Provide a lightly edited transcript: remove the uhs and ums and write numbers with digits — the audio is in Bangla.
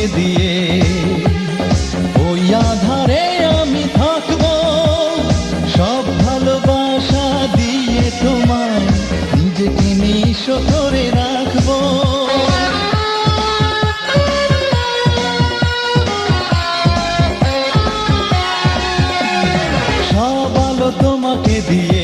তোমাকে দিয়ে, ওই আধারে আমি থাকবো, সব ভালোবাসা দিয়ে তোমায় নিজেকে নিঃস্ব করে রাখবো। সব আলো তোমাকে দিয়ে